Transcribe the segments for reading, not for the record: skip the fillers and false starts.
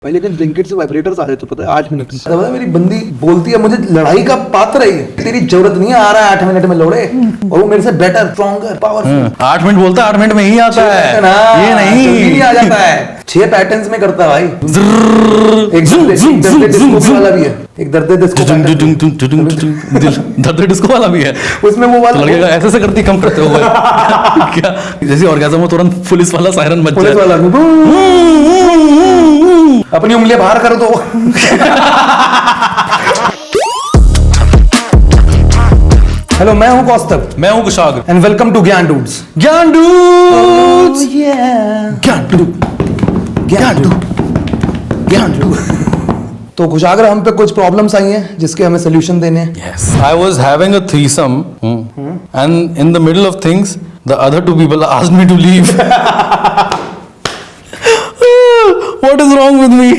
भाई लेकिन ब्लिंकिट से वाइब्रेटर्स आ रहे तो पता है 8 मिनट में। अरे पता है मेरी बंदी बोलती है मुझे लड़ाई का पात्र है, तेरी जरूरत नहीं है, आ रहा है 8 मिनट में लौड़े, और वो मेरे से बेटर स्ट्रॉन्गर पावरफुल। 8 मिनट बोलता है 8 मिनट में ही आता है ना, ये नहीं आ जाता है 6 पैटर्न्स में करता है भाई। एक दर्द डिस्को वाला भी है, एक दर्द डिस्को वाला भी है उसमें वो वाला लड़के का ऐसे से करती कम करते हुए क्या जैसे ऑर्गेज़म हो तुरंत पुलिस वाला सायरन बज पुलिस जाए वाला अपनी उंगलियां बाहर कर दो। हेलो, मैं हूं कौस्तभ, मैं हूं कुशाग्र एंड वेलकम टू ज्ञान डूड्स। ज्ञान डूड्स ज्ञान डू। तो कुशाग्र, हम पे कुछ प्रॉब्लम्स आई हैं जिसके हमें सोल्यूशन देने हैं। Yes. I was having a threesome, and in the middle of things, the other two people asked me to leave. What is wrong with me?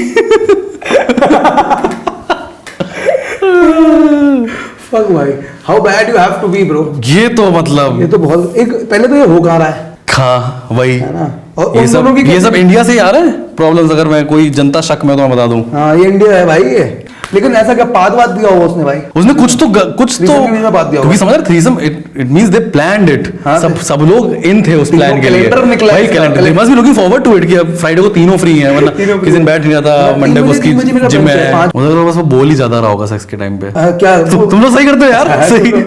Fuck भाई, how bad you have to be bro। ये तो मतलब ये तो बहुत एक पहले तो ये हो कहाँ रहा है हाँ वही है ना, और ये उन दोनों की सब इंडिया से ही आ रहे हैं प्रॉब्लम्स। अगर मैं कोई जनता शक में तो मैं बता दूं, हाँ ये इंडिया है भाई ये। लेकिन ऐसा क्या पाद दिया होगा उसने भाई? उसने कुछ तो Threesome की वजह बात दिया होगा। समझ रहे threesome it means they planned it. हाँ, सब लोग इन थे उस प्लान के लिए। कैलेंडर निकला भाई है, calendar they must be looking forward to it कि अब फ्राइडे को तीनों फ्री हैं, वरना तीनों किसी दिन बैठ नहीं रहा था, मंडे को उसकी 3 बजे मेरा जिम में brunch है, है। 5 उधर बस वो बोल ही ज्यादा रहा होगा सेक्स के टाइम पे। क्या तुम लोग सही करते हो यार,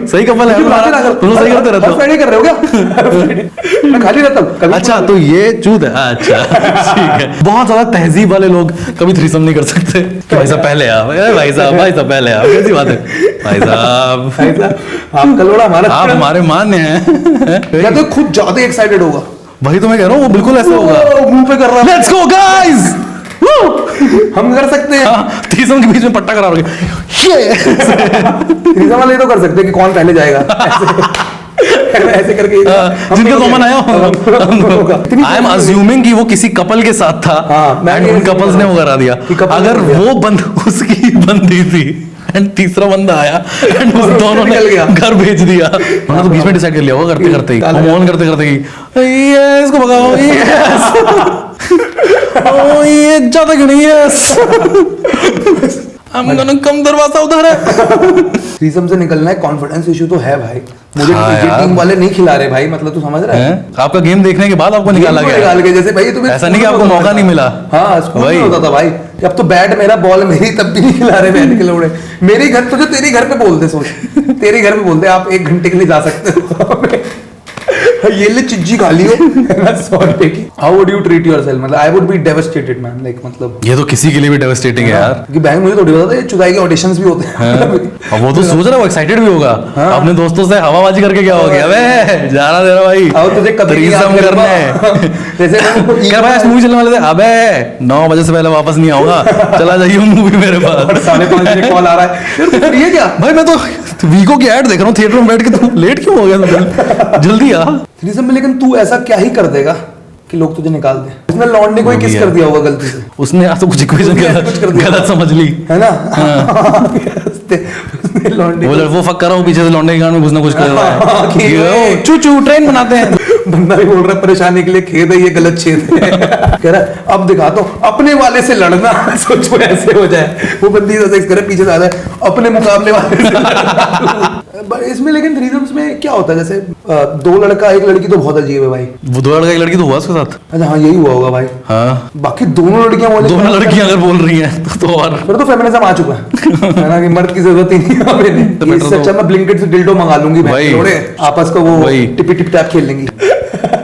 सही कपल है तुम्हारा, तुम लोग सही करते रहते हो। फ्राइडे कर रहे हो क्या? मैं खाली रहता हूँ कभी। अच्छा तो ये चूत है, अच्छा ठीक है। बहुत ज्यादा तहजीब वाले लोग कभी थ्रीसम नहीं कर सकते। भाई साहब पहले आ, भाई साहब पहले आ, कैसी बात है भाई साहब, आप कलोड़ा हमारा, आप हमारे मान्य हैं। या तो खुद ज्यादा एक्साइटेड होगा। वही तो मैं कह रहा हूँ, वो बिल्कुल ऐसा होगा। मुंह पे कर रहा है, लेट्स गो गाइस, हम कर सकते हैं। थ्रीसम के बीच में पट्टा करा रहे थ्रीसम वाले तो कर सकते हैं कि कौन पहले जाएगा, ऐसे करके जिनका कॉमन आया। आई एम अज्यूमिंग कि वो किसी कपल के साथ था, एंड उन कपल्स ने वो करा दिया। अगर वो बंद उसकी बंदी थी एंड तीसरा बंदा आया एंड उस दोनों ने घर भेज दिया, उन्होंने तो बीच में डिसाइड कर लिया होगा करते करते ही, ऑन करते करते ही ये इसको भगाओ, ये ज्यादा क्यों नहीं है, I'm gonna come, दरवाजा उधर है। थ्रीसम से निकलना है, कॉन्फिडेंस इशू तो है भाई। मुझे हाँ टीम वाले नहीं खिला रहे भाई, मतलब तू समझ रहा है? आपका गेम देखने के बाद आपको निकाला गया, निकाल के जैसे भाई तुम्हें ऐसा नहीं कि आपको मौका नहीं मिला। हाँ स्कूल में होता था भाई, अब तो बैट मेरा बॉल मेरी, तब भी नहीं खिला रहे बैट के लोड़े। मेरे घर तुझे तेरे घर पे बोल दे, सोच तेरे घर पे बोल दे आप 1 घंटे के लिए जा सकते हो। ये ले चिज्जी खा लियो 100 रुपए की। How would you treat yourself? मतलब I would be devastated man, like मतलब ये तो किसी के लिए भी डेवास्टेटिंग है यार, क्योंकि बैंक मुझे थोड़ी पता था ये चुदाई के ऑडिशंस भी होते हैं। अब वो तो सोच रहा है, वो एक्साइटेड भी होगा अपने दोस्तों से हवाबाजी करके। क्या हो गया, अबे जाना दे रहा भाई, अब तुझे कभी थ्रीसम करने जैसे क्या भाई मूवी चलने वाले थे, अबे 9 बजे से पहले वापस नहीं आऊंगा, चला जाइए मूवी मेरे पास। 5:30 बजे कॉल आ रहा है, ये क्या भाई मैं तो वीको की ऐड देख रहा हूँ थिएटर में बैठ के, तू लेट क्यों हो गया, जल्दी आ। थ्रीसम में लेकिन तू ऐसा क्या ही कर देगा कि लोग तुझे निकाल दे? उसने लौंडे को ही किस कर दिया होगा गलती से, उसने तो कुछ इक्वेशन गलत समझ ली है ना। लौंडे वो फक कर रहा हूँ, पीछे से लौंडे के गान में कुछ ना कुछ कर रहा है, चू चू ट्रेन बनाते हैं। बंदा भी बोल रहा है परेशानी के लिए खेद है, ये गलत छेद है। कह रहा है अब दिखा दो अपने वाले से लड़ना, सोचो ऐसे हो जाए। वो बंदी सेक्स करे पीछे ज्यादा अपने मुकाबले वाले से लड़ना। इसमें लेकिन थ्रीसम्स में क्या होता है, जैसे 2 लड़का 1 लड़की तो बहुत अजीब है भाई। वो 2 लड़का 1 लड़की तो हुआ उसके साथ। अच्छा हाँ यही हुआ होगा भाई। हाँ बाकी दोनों लड़कियां बोले, 2 लड़कियां अगर बोल रही हैं तो और फिर तो फेमिनिज्म आ चुका है ना, कि मर्द की जरूरत ही नहीं है। इससे अच्छा मैं ब्लिंकिट से डिल्डो मंगा लूंगी भाई, आपस को वो टिपी टिप टैप खेल लेंगी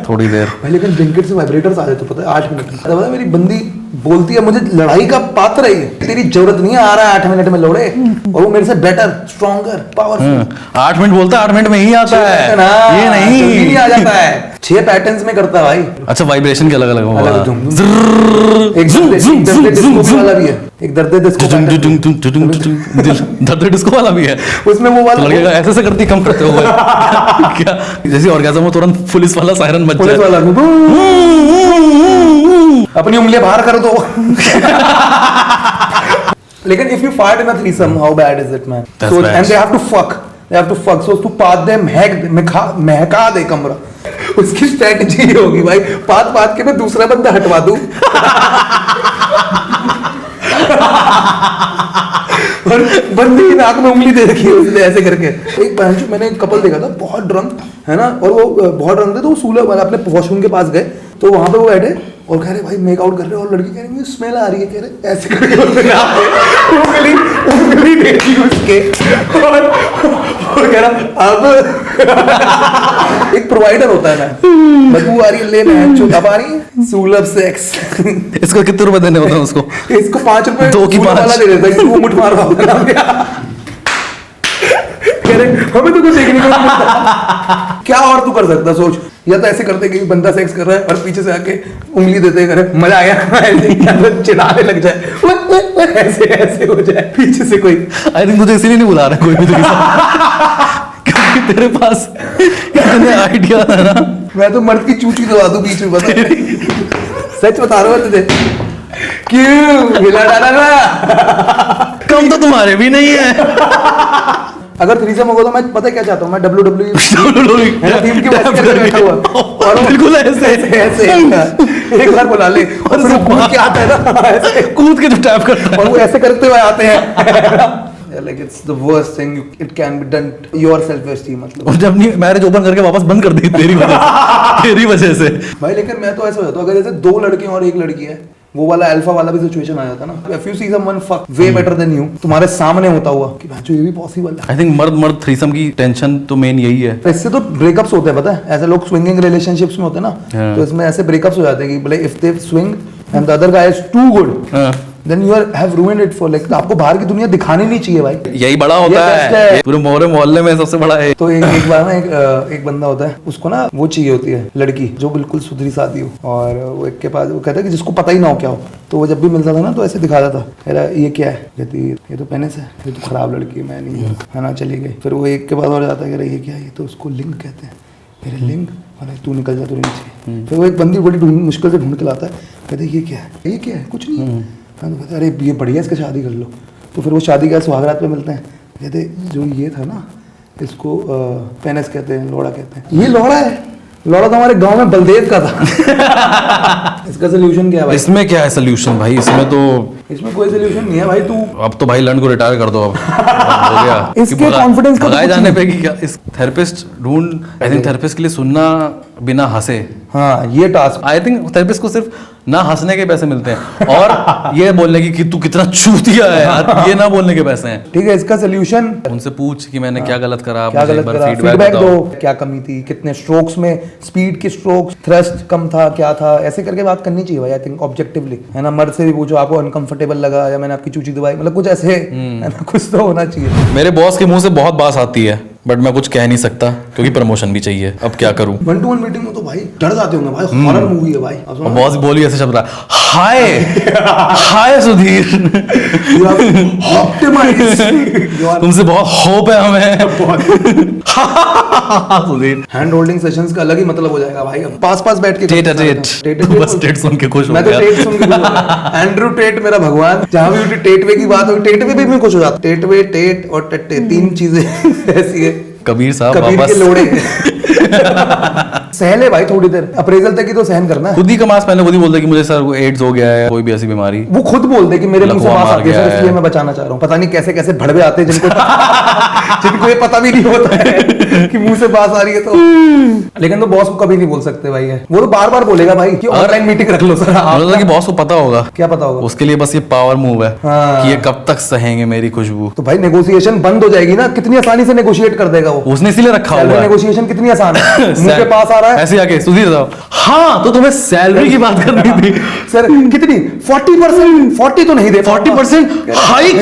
थोड़ी देर भाई। लेकिन ब्लिंकिट से वाइब्रेटर्स आ जाते पता है 8 मिनट में। अरे पता है मेरी बंदी बोलती है मुझे लड़ाई का पात्र है, तेरी जरूरत नहीं है, आ रहा है 8 मिनट में लौड़े, और वो मेरे से बेटर स्ट्रॉन्गर पावरफुल। 8 मिनट बोलता है 8 मिनट में ही आता है ना, ये नहीं आ जाता है 6 पैटर्न्स में करता है भाई। अच्छा वाइब्रेशन के अलग अलग होगा, एक दर्द डिस्को वाला भी है, एक दर्द डिस्को वाला भी है, उसमें वो वाला लड़के का ऐसे से करती कम करते हुए क्या जैसे ऑर्गेज़म हो तुरंत पुलिस वाला सायरन बज जाए, पुलिस वाला अपनी उंगलियां बाहर कर दो। लेकिन if you fart in a threesome, how bad is it man? That's so bad. and they have to fuck, so तू पाद दे, महका दे कमरा। उसकी स्ट्रेटजी होगी भाई, पाद के मैं दूसरा बंदा हटवा दूं। और बंदे की नाक में उंगली दे रखी है उसने ऐसे करके। एक बहन मैंने एक कपल देखा था बहुत ड्रंक है ना, और वो बहुत ड्रंक थे, तो वो सूला वाला अपने वॉशरूम के पास गए, तो वहां पे वो बैठे और कह रहे भाई मेक आउट कर रहे, और लड़की कह रही मुझे स्मेल आ रही है, कह रहे ऐसे करके उंगली देखी उसके, और कह रहा अब एक प्रोवाइडर होता है ना, बदबू आ रही है ले मैं अब आ रही है सुलभ सेक्स। इसको कितने रुपए देने होते हैं उसको? इसको 5 रुपए 2 की 5 वाला दे देता है, वो मुठ मार रहा होगा ना। कह रहे हमें तो कुछ देखने को नहीं मिलता। क्या और तू कर सकता सोच, या तो ऐसे करते कि बंदा सेक्स कर रहा है और पीछे से आके उंगली देते करे मजा आ गया, ऐसे चिल्लाने लग जाए, ऐसे ऐसे हो जाए पीछे से कोई। आई थिंक मुझे इसीलिए नहीं बुला रहा कोई भी तो क्योंकि तेरे पास इतने आइडिया है ना। मैं तो मर्द की चूची दबा दूं बीच में, बता सच बता रहा हूँ तुझे। क्यों हिला डाला ना? कम तो तुम्हारे भी नहीं है। अगर थ्रीसम होगा तो मैं पता है क्या चाहता हूँ, मैं WWE थीम की बात करके बैठा हुआ और बिल्कुल ऐसे ऐसे एक बार बुला ले और फिर कूद के आता है ना, ऐसे कूद के जो टैप करता है और वो ऐसे करते हुए आते हैं। Like it's the worst thing it can be done your self esteem मतलब। और जब नहीं मैरिज ओपन करके वापस बंद कर दी तेरी वजह से भाई। लेकिन मैं तो ऐसा हो जाता हूँ अगर जैसे 2 लड़के और 1 लड़की है, वो वाला अल्फा वाला भी सिचुएशन आ जाता ना। If you see someone fuck way better than you, तुम्हारे सामने होता हुआ कि भाई ये भी पॉसिबल है। आई थिंक मर्द थ्रीसम की टेंशन तो मेन यही है। इससे तो ब्रेकअप्स होते हैं पता है, ऐसे लोग स्विंगिंग रिलेशनशिप्स में होते हैं ना, तो इसमें ऐसे ब्रेकअप्स हो जाते हैं कि भले if they swing and the other guy is too good then you have ruined it for like. आपको बाहर की दुनिया दिखानी नहीं चाहिए भाई, यही बड़ा होता है पूरे मोहल्ले में सबसे बड़ा है। तो एक बार ना एक बंदा होता है, उसको ना वो चाहिए होती है लड़की जो बिल्कुल सुधरी सादी हो, और वो एक के पास वो कहता है कि जिसको पता ही ना हो क्या हो, तो वो जब भी मिलता था ना तो ऐसे दिखाता था, कह रहा ये क्या है, कहती ये तो पेनिस है, ये तो खराब लड़की है, मैं नहीं है ना, चली गई। फिर वो एक के बाद और जाता है, कह रहा ये क्या है, ये तो उसको लिंग कहते हैं, मेरे लिंग, अरे तू निकल जा, तू नीचे। फिर वो एक बंदी बड़ी मुश्किल से ढूंढ के लाता है, कहते ये क्या है, ये क्या है, कुछ नहीं है। तो कहते अरे ये बढ़िया, इसका शादी कर लो। तो फिर वो शादी का सुहागरात पे मिलते हैं, कहते जो ये था ना इसको पेनिस कहते हैं, लोड़ा कहते हैं, ये लोड़ा है, लोड़ा तो हमारे गांव में बलदेव का था। इसका सोल्यूशन क्या है भाई? इसमें क्या है सोल्यूशन भाई? इसमें कोई सोल्यूशन नहीं है भाई। तू अब तो भाई लंड को रिटायर कर दो अब हो गया। इसके कॉन्फिडेंस का भगाए जाने पे कि क्या इस थेरेपिस्ट ढूंढ। आई थिंक थेरेपिस्ट के लिए सुनना बिना हंसे, हाँ ये टास्क। आई थिंक थेरेपिस्ट को सिर्फ ना हंसने के पैसे मिलते हैं और ये बोलने की कि तू कितना चूतिया है, ये ना बोलने के पैसे हैं। ठीक है, इसका सोल्यूशन उनसे पूछ कि मैंने क्या गलत करा, क्या मुझे गलत एक बार करा, फीडबैक दो, क्या कमी थी, कितने स्ट्रोक्स में, स्पीड के स्ट्रोक्स, थ्रस्ट कम था, क्या था, ऐसे करके बात करनी चाहिए भाई। आई थिंक ऑब्जेक्टिवली है ना, मर्द से भी पूछो आपको अनकंफर्टेबल लगा या मैंने आपकी चूची दबाई, मतलब कुछ ऐसे है ना, कुछ तो होना चाहिए। मेरे बॉस के मुंह से बहुत बात आती है बट मैं कुछ कह नहीं सकता क्योंकि प्रमोशन भी चाहिए, अब क्या करूं। 1-to-1 मीटिंग में तो भाई डर जाते होंगे भाई, हॉरर मूवी है भाई। और बॉस बोली ऐसे शब्द रहा है, हाय सुधीर, तुमसे बहुत होप है हमें। सुधीर हैंड होल्डिंग सेशंस का अलग ही मतलब हो जाएगा भाई, अब पास बैठ के टेट बस टेट सुन के खुश हो मैं तो टेट सुन के एंड्रू टेट मेरा भगवान, जहां भी टेटवे की बात हो, टेटवे भी मैं खुश हो जाता। टेटवे, टेट और टट्टे 3 चीजें ऐसी है। कबीर साहब कबीर वापस के लोड़े। सहले भाई थोड़ी देर, अप्रेजल तक ही तो सहन करना है। खुद ही का मास पहले खुद ही बोलता है कि मुझे सर एड्स हो गया है, कोई भी ऐसी बीमारी। वो खुद बोलते कि मेरे मुंह से बात आती है सर, इसलिए है। मैं बचाना चाह रहा हूँ। पता नहीं कैसे कैसे भड़वे आते हैं जिनको ये पता भी नहीं होता है कि मुंह से बात आ रही है। तो लेकिन तो बॉस को कभी नहीं बोल सकते भाई, है वो तो बार बार बोलेगा भाई कि ऑनलाइन मीटिंग रख लो सर। कि बॉस को पता होगा, क्या पता होगा उसके लिए बस ये पावर मूव है कि ये कब तक सहेंगे मेरी खुशबू। तो भाई नेगोशिएशन बंद हो जाएगी ना, कितनी आसानी से नेगोशिएट कर देगा वो। उसने इसीलिए रखा हुआ है। नेगोशिएशन कितनी आसान है, मुंह के पास आ रहा है ऐसे आके सुधीर साहब, हाँ तो तुम्हें सैलरी की बात करनी थी सर, कितनी 40%, 40 तो नहीं दे, 40% हाइक।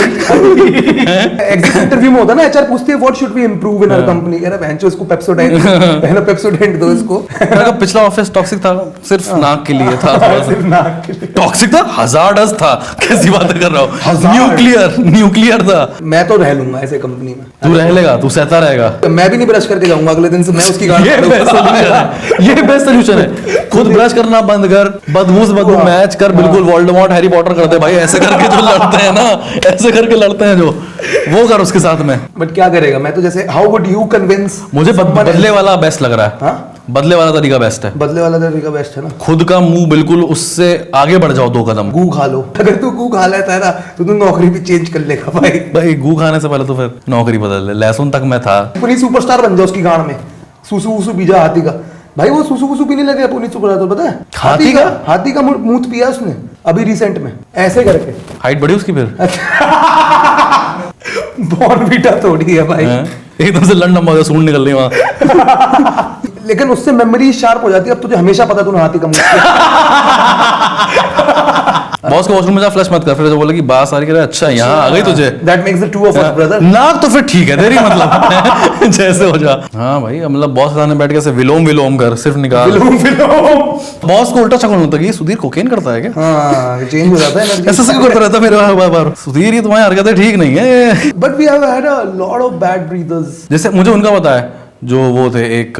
एग्जिट इंटरव्यू में होता है ना, एचआर पूछती है what should we improve in our company, कह रहा है इसको पेप्सोडेंट, पहले पेप्सोडेंट दो इसको। पिछला ऑफिस टॉक्सिक था, सिर्फ नाक के लिए था, सिर्फ नाक के लिए। टॉक्सिक था, हजार्डस था, कैसी बातें कर रहा हूँ, न्यूक्लियर था। मैं तो रह लूंगा ऐसे कंपनी में। तू रह लेगा, तू सहता रहेगा। मैं भी नहीं ब्रश करके जाऊंगा अगले दिन से, मैं उसकी गाड़ी ये बेस्ट सोल्यूशन है। खुद ब्रश करना बंद कर, बदबू से बदबू मैच कर, बिल्कुल वोल्डेमॉर्ट हैरी पॉटर कर दे भाई, ऐसे करके जो लड़ते हैं ना, ऐसे करके लड़ते हैं जो, वो कर उसके साथ में। बट क्या करेगा, मैं तो जैसे हाउ वुड यू कन्विंस, मुझे बदले वाला बेस्ट लग रहा है। बदले वाला तरीका बेस्ट है, बदले वाला तरीका बेस्ट है ना। खुद का मुंह बिल्कुल उससे आगे बढ़ जाओ 2 कदम। गू खा लो, अगर तू गू खा लेता है ना तो तू नौकरी भी चेंज कर लेगा भाई। गू खाने से पहले तो फिर नौकरी बदल ले। लहसुन तक मैं था। पूरी सुपरस्टार बन जाओ उसकी गांड में, सूसू वूसू बीजा हाथी का। भाई वो सूसू वूसू पीने लगे पुनीत सुपरस्टार, तो पता है हाथी का मूत पिया उसने अभी रिसेंट में, ऐसे करके। हाइट बढ़ी उसकी फिर? बॉर्नवीटा थोड़ी है भाई, एकदम से लंड लंबा हो गया, सूंड निकल रही वहां। लेकिन उससे मेमोरी शार्प हो जाती है। अब तुझे हमेशा पता तूने हाथी का मुंह बॉस को वॉशरूम में जा, फ्लश मत कर। फिर जो बोले कि बात सारी करे, अच्छा यहाँ आ गई तुझे, that makes the two of us brother. नाक तो फिर ठीक है तेरी, मतलब जैसे हो जा। हाँ भाई, मतलब बॉस के सामने बैठ के ऐसे विलोम विलोम कर, सिर्फ निकाल। बॉस को उल्टा शक होता है कि सुधीर कोकेन करता है क्या? हाँ, चेंज हो जाता है एनर्जी। ऐसा करता रहता मेरे बार, सुधीर ये तुम्हारी हरकतें ठीक नहीं है। But we have had a lot of bad breathers. जैसे मुझे उनका पता है, जो वो थे एक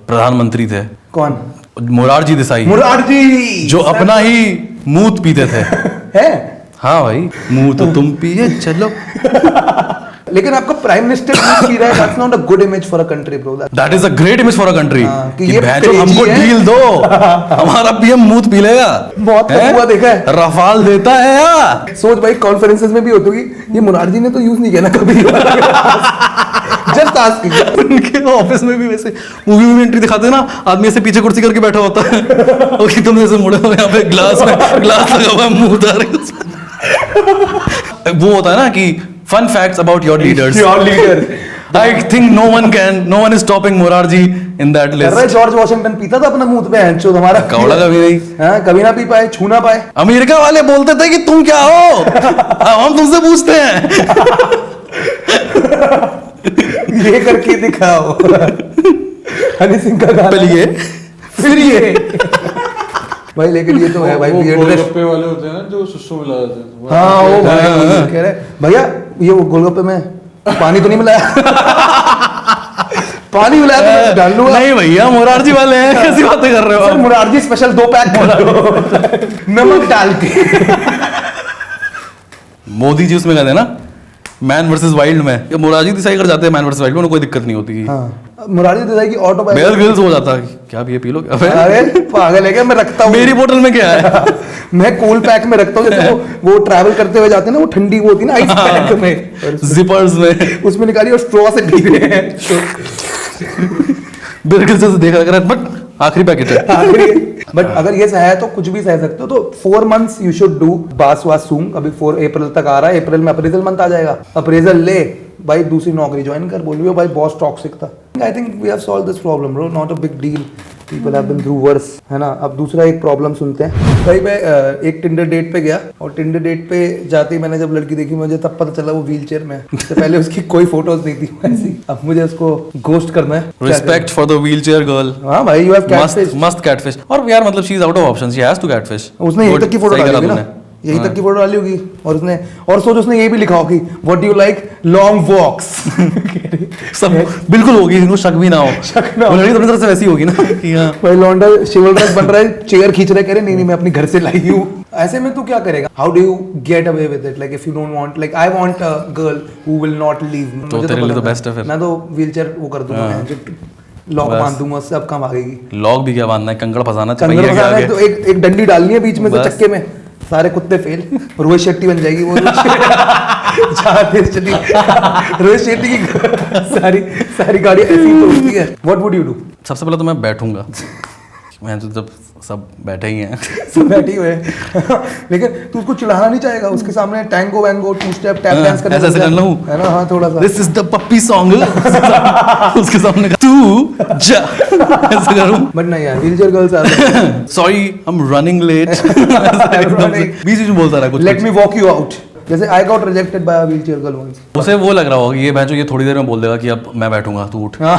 प्रधानमंत्री थे, कौन? मोरारजी देसाई, मोरारजी, जो अपना ही मूत पीते थे। है? हाँ भाई, मुंह तो तुम पिए चलो। लेकिन आपका प्राइम मिनिस्टर पी रहा है, that's not a good image for a country bro. That is a great image for a country. कि कि ये भैंचो crazy हमको है। डील दो, हमारा पीएम मूत पी लेगा। बहुत हुआ देखा है, रफाल देता है यार। सोच भाई, कॉन्फ्रेंसेस में भी होती होगी, ये मोरारजी ने तो यूज नहीं किया ना कभी। Just asking. उनके ऑफिस में भी वैसे मूवी में एंट्री दिखाते हैं ना, आदमी ऐसे पीछे कुर्सी करके बैठा होता है, और कि तुम जैसे मुड़े हो, यहाँ पे ग्लास लगा हुआ है, मुंह उतार के उसमें। वो होता है ना कि fun facts about your leaders. Your leader, I think no one is topping Morarji in that list. George Washington पीता था अपना मुंह पे, हैंचो हमारा कौड़ा कभी नहीं। हाँ, कभी ना पी पाए, छू ना पाए। अमेरिका वाले बोलते थे कि तुम क्या हो, हम तुमसे पूछते हैं। ये करके दिखाओ। हनी सिंह का गाना। पहले फिर ये भाई, लेकिन ये तो है भाई, गोलगप्पे वाले होते हैं ना जो सुसु मिला देते हैं। हाँ वो भाई कह रहे भैया, ये वो गोलगप्पे में पानी तो नहीं मिलाया? पानी मिलाया तो मैं डाल लूंगा। नहीं भैया, मोरारजी वाले हैं, कैसी बातें कर रहे हो सर, मोरारजी स्पेशल 2 पैक नमक डाल के। मोदी जी उसमें कहते हैं ना, मैन वर्सेस वाइल्ड में, ये मोरारजी देसाई कर जाते हैं मैन वर्सेस वाइल्ड में, उन्हें कोई दिक्कत नहीं होती। हाँ, मोरारजी देसाई की ऑटो बेयर ग्रिल्स हो जाता है, क्या भी ये पी लो क्या? अरे पागल है क्या, मैं रखता हूँ। मेरी बोतल में क्या है? मैं कूल पैक में रखता हूँ, जैसे वो ट्रैवल करते हुए जाते हैं ना, वो ठंडी वो होती है ना आइस पैक में, जिपर्स में, उसमें निकाली और स्ट्रॉ से पी रहे हैं। बेयर ग्रिल्स से देख रहा है, बट आखिरी पैकेट है। बट अगर ये सह है तो कुछ भी सह सकते हो। तो 4 months यू शुड डू बास वास सूंग। अभी 4 अप्रैल तक आ रहा है, अप्रैल में अप्रेजल मंथ आ जाएगा। अप्रेजल ले भाई, दूसरी नौकरी ज्वाइन कर। बोलियो भाई बॉस टॉक्सिक था। I think we have solve this problem bro, not a big deal, people have been through worse, है ना। अब दूसरा एक प्रॉब्लम सुनते हैं भाई। मैं एक टिंडर डेट पे गया, और टिंडर डेट पे जाते ही मैंने जब लड़की देखी, मुझे तब पता चला वो व्हीलचेयर में है। इससे पहले उसकी कोई फोटोज नहीं थी ऐसी। अब मुझे उसको घोस्ट करना है। Respect for the wheelchair girl. हाँ भाई, यू हैव कैटफिश। मस्त कैटफिश। और यार मतलब she is out of options, she has to catfish. उसने यही तक की फोटो डाली होगी ना, यही तक की फोटो डाली होगी। और उसने, और सोच उसने ये भी लिखा होगी, what do you like, long walks. सब बिल्कुल होगी, इनको शक भी ना हो। वो लड़की अपनी तरफ से वैसी होगी ना कि हाँ भाई लौंडा शिवलरस बन रहा है, चेयर खींच रहा है, कह रहे नहीं नहीं मैं अपनी घर से लाई हूँ। ऐसे में तू क्या करेगा? How do you get away with it? Like if you don't want, like I want a girl who will not leave. तो तेरे लिए तो बेस्ट है फिर। मैं तो व्हीलचेयर वो कर दूंगा, जो लॉक बांध दूंगा, उससे अब काम आएगी। लॉक भी क्या बांधना है, कंकड़ फंसाना कंगड़ चाहिए फंसाना है, आगे। तो एक डंडी डालनी है बीच में से बस। चक्के में, सारे कुत्ते फेल। रोहित शेट्टी बन जाएगी वो। रोहित शेट्टी की सारी गाड़ी ऐसी तो होती है। What would you do? सबसे पहले तो मैं बैठूंगा। मैं तो जब सब बैठे ही हैं, सब बैठी हुए हैं। लेकिन तू उसको चिढ़ाना नहीं चाहेगा, उसके सामने टैंगो वैंगो 2 स्टेप टैप डांस करने ऐसे कर लूं, है ना? हाँ, थोड़ा सा this is the puppy song. उसके सामने तू जा, ऐसे करूं। बट नहीं यार, wheelchair girls are sorry I am running late. बीच में बोलता रहा कुछ। Let me walk you out. जैसे I got rejected by a wheelchair girl once. उसे वो लग रहा होगा कि ये भैंचो ये थोड़ी देर में बोल देगा कि अब मैं बैठूंगा, तू उठ। हाँ।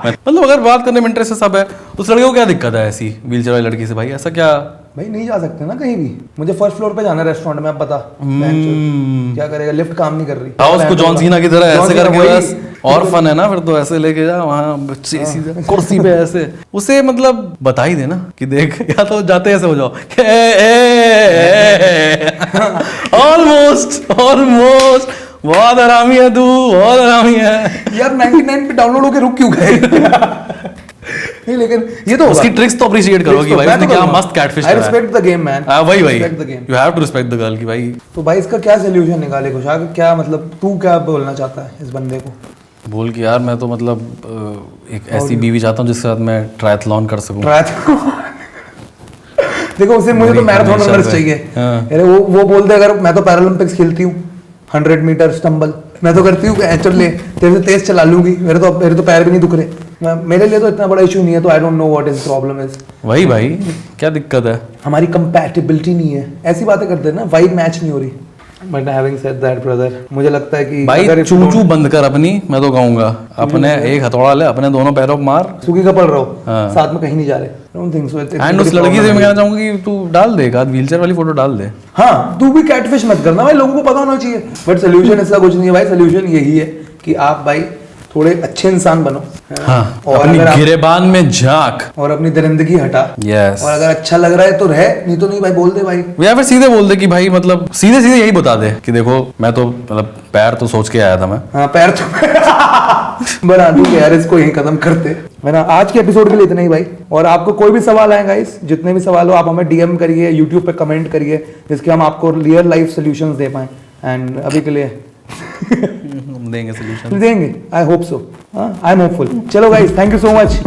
मतलब अगर बात करने में इंटरेस्ट है सब है, उस लड़के को क्या दिक्कत है ऐसी व्हीलचेयर वाली लड़की से? भाई ऐसा क्या? भाई नहीं जा सकते ना कहीं भी। मुझे फर्स्ट फ्लोर पे जाना है रेस्टोरेंट में, अब बता क्या करेगा? लिफ्ट काम नहीं कर रही। आओ उसको जॉन सीना की तरह ऐसे करके वही। बस, और फन है ना फिर तो। ऐसे लेके जा वहाँ सीधे कुर्सी पे ऐसे, उसे मतलब बता ही देना कि देख, या तो जाते ऐसे हो जाओ, ऑलमोस्ट बहुत आरामी है तू, बहुत आरामी है यार 99 पे डाउनलोड होके रुक क्यों गए? नहीं लेकिन ये तो उसकी ट्रिक्स तो अप्रिशिएट करो कि भाई उसने क्या मस्त catfish I respect the game man. वही Respect the game. You have to respect the girl कि भाई। तो भाई इसका क्या सोल्यूशन निकाले कुछ आगे, क्या मतलब तू क्या बोलना चाहता है इस बंदे को? बोल कि यार मैं तो मतलब एक ऐसी बीवी चाहता हूँ जिसके साथ मैं ट्रायथलॉन कर सकूं। देखो उसे मुझे तो मैराथन हमेशा रनर्स से। चाहिए। हाँ। अरे वो बोलते अगर मैं तो पैरालंपिक्स खेलती हूँ 100 मीटर स्टंबल मैं तो करती हूँ, चल ले तेरे से तेज चला लूंगी, मेरे तो पैर भी नहीं दुख रहे। मेरे लिए तो इतना बड़ा इशू नहीं है, तो I don't know what is problem is. वही भाई क्या दिक्कत है? हमारी कंपैटिबिलिटी नहीं है, ऐसी बातें करते हैं ना, वाइब मैच नहीं हो रही। But having said that brother, मुझे लगता है कि भाई अगर चू बंद कर अपनी, मैं तो कहूंगा अपने एक हथौड़ा ले, अपने दोनों पैरों पे मार, सूखी का पड़ रहो, हाँ। साथ में कहीं नहीं जा रहे। Don't think so. एंड उस लड़की से मैं कहना चाहूंगा कि तू डाल दे एक आध व्हीलचेयर वाली फोटो डाल दे। हाँ तू भी कैटफिश मत करना भाई, लोगों को पता होना चाहिए। बट सोल्यूशन इसका कुछ नहीं है भाई, सोल्यूशन यही है कि आप भाई थोड़े अच्छे इंसान बनो। हाँ, और अपनी अगर आप- गिरेबान में झांक। और अपनी दरिंदगी हटा। यस। और अगर अच्छा लग रहा है तो रह, नहीं तो नहीं भाई, बोल दे भाई। या फिर सीधे बोल दे कि भाई मतलब सीधे सीधे यही बता दे कि देखो मैं तो मतलब पैर तो सोच के आया था मैं। हाँ पैर तो बना दूं यार, इसको यही खत्म करते है ना। आज के एपिसोड के लिए इतना ही भाई। और आपको कोई भी सवाल आए गाइस, जितने भी सवाल हो आप हमें डीएम करिए, यूट्यूब पे कमेंट करिए, जिसके हम आपको रियल लाइफ सोल्यूशंस दे पाए। एंड अभी के लिए हम देंगे सोल्यूशन। देंगे, I hope so, I am hopeful. चलो guys, thank you so much.